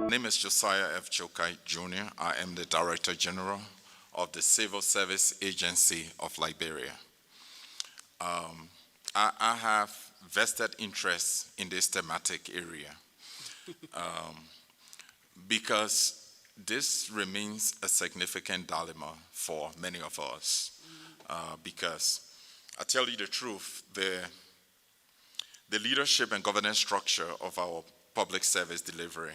My name is Josiah F. Joekai Jr. I am the Director General of the Civil Service Agency of Liberia. I have vested interest in this thematic area because this remains a significant dilemma for many of us. Because I tell you the truth, the leadership and governance structure of our public service delivery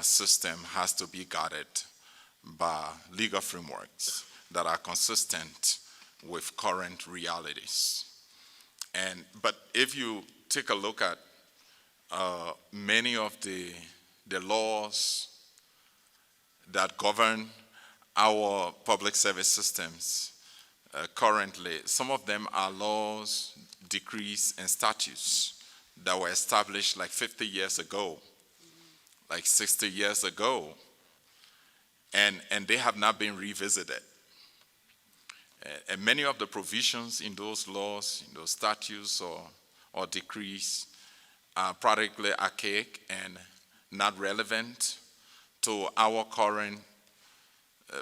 system has to be guided by legal frameworks that are consistent with current realities. But if you take a look at many of the laws that govern our public service systems currently, some of them are laws, decrees, and statutes that were established like 50 years ago, like 60 years ago, and they have not been revisited. And many of the provisions in those laws, in those statutes or decrees are practically archaic and not relevant to our current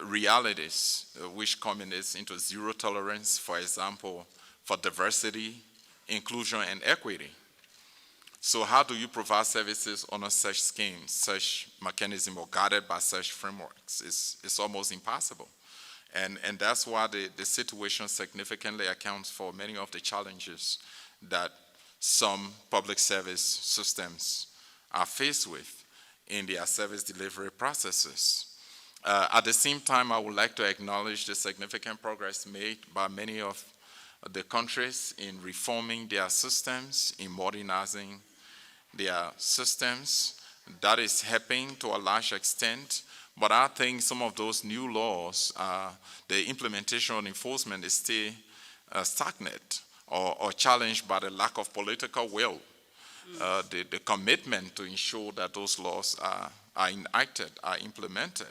realities, which culminates into zero tolerance, for example, for diversity, inclusion, and equity. So how do you provide services under such schemes, such mechanism, or guided by such frameworks? It's almost impossible. And that's why the situation significantly accounts for many of the challenges that some public service systems are faced with in their service delivery processes. At the same time, I would like to acknowledge the significant progress made by many of the countries in reforming their systems, in modernizing their systems. That is happening to a large extent. But I think some of those new laws, the implementation and enforcement is still stagnant or challenged by the lack of political will, the commitment to ensure that those laws are enacted, are implemented.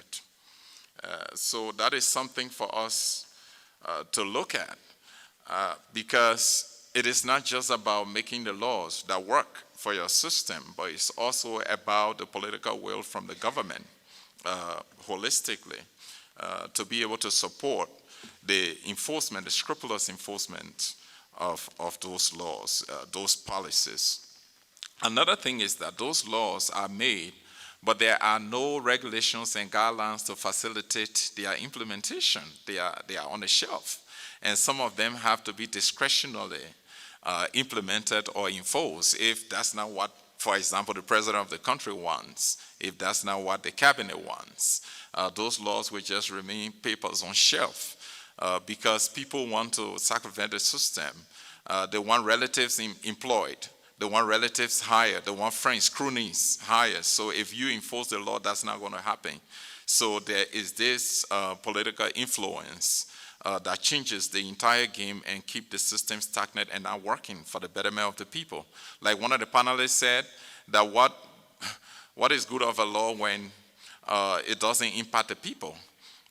So that is something for us to look at, because it is not just about making the laws that work for your system, but it's also about the political will from the government holistically to be able to support the enforcement, the scrupulous enforcement of those laws, those policies. Another thing is that those laws are made, but there are no regulations and guidelines to facilitate their implementation. They are on the shelf. And some of them have to be discretionarily implemented or enforced if that's not what, for example, the president of the country wants, if that's not what the cabinet wants. Those laws will just remain papers on shelf because people want to circumvent the system. They want relatives employed. They want relatives hired. They want friends, cronies hired. So if you enforce the law, that's not going to happen. So there is this political influence that changes the entire game and keep the system stagnant and not working for the betterment of the people. Like one of the panelists said, that what is good of a law when it doesn't impact the people?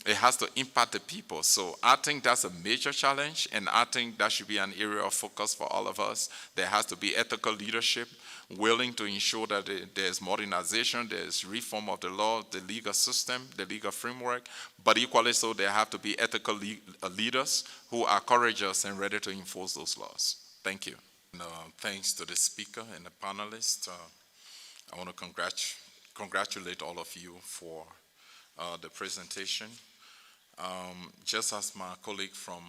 It has to impact the people. So I think that's a major challenge, and I think that should be an area of focus for all of us. There has to be ethical leadership, willing to ensure that there's modernization, there's reform of the law, the legal system, the legal framework, but equally so there have to be ethical leaders who are courageous and ready to enforce those laws. Thank you. And, thanks to the speaker and the panelists. I want to congratulate all of you for the presentation. Just as my colleague from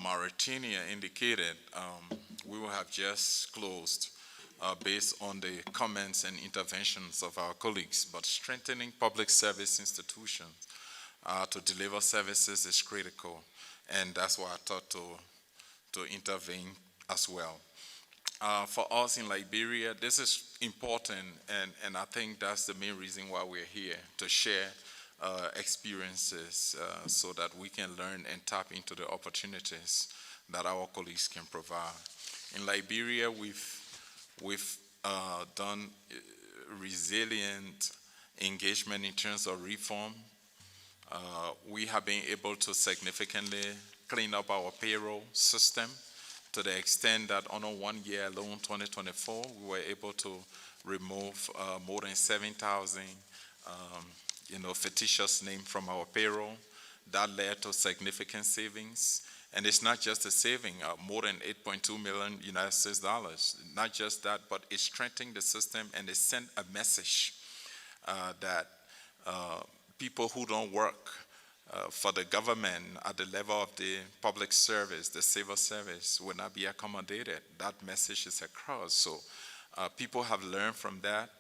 Mauritania indicated, we will have just closed based on the comments and interventions of our colleagues, but strengthening public service institutions to deliver services is critical, and that's why I thought to intervene as well. For us in Liberia, this is important, and I think that's the main reason why we're here, to share experiences so that we can learn and tap into the opportunities that our colleagues can provide. In Liberia, we've done resilient engagement in terms of reform. We have been able to significantly clean up our payroll system to the extent that on a 1 year alone, 2024, we were able to remove more than 7,000 fictitious names from our payroll. That led to significant savings. And it's not just a saving, more than 8.2 million United States dollars. Not just that, but it strengthened the system, and it sent a message that people who don't work for the government at the level of the public service, the civil service, will not be accommodated. That message is across. So people have learned from that.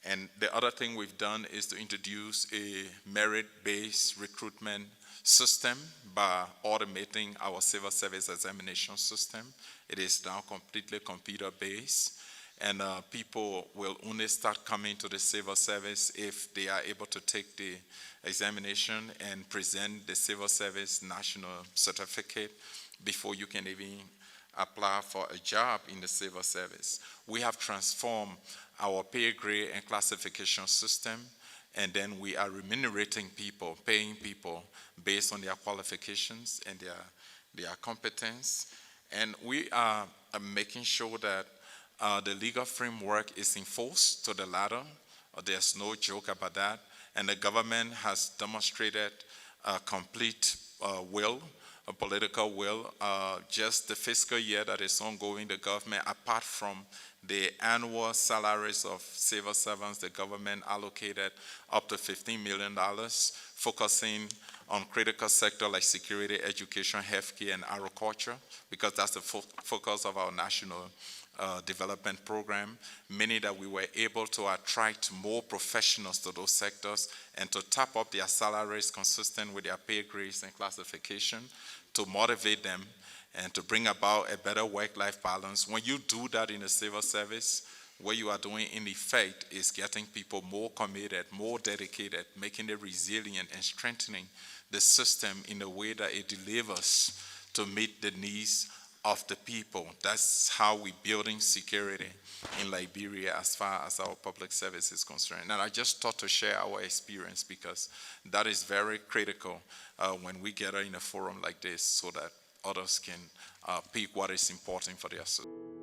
And the other thing we've done is to introduce a merit-based recruitment system by automating our civil service examination system. It is now completely computer-based, and people will only start coming to the civil service if they are able to take the examination and present the civil service national certificate before you can even apply for a job in the civil service. We have transformed our pay grade and classification system, and then we are remunerating people, paying people based on their qualifications and their competence. And we are making sure that the legal framework is enforced to the latter. There's no joke about that. And the government has demonstrated a complete will, a political will. Just the fiscal year that is ongoing, the government, apart from the annual salaries of civil servants, the government allocated up to $15 million, focusing on critical sectors like security, education, healthcare, and agriculture, because that's the focus of our national development program, meaning that we were able to attract more professionals to those sectors and to tap up their salaries consistent with their pay grades and classification, to motivate them and to bring about a better work-life balance. When you do that in the civil service, what you are doing in effect is getting people more committed, more dedicated, making it resilient and strengthening the system in a way that it delivers to meet the needs of the people. That's how we're building security in Liberia as far as our public service is concerned. And I just thought to share our experience because that is very critical when we gather in a forum like this so that others can pick what is important for their society.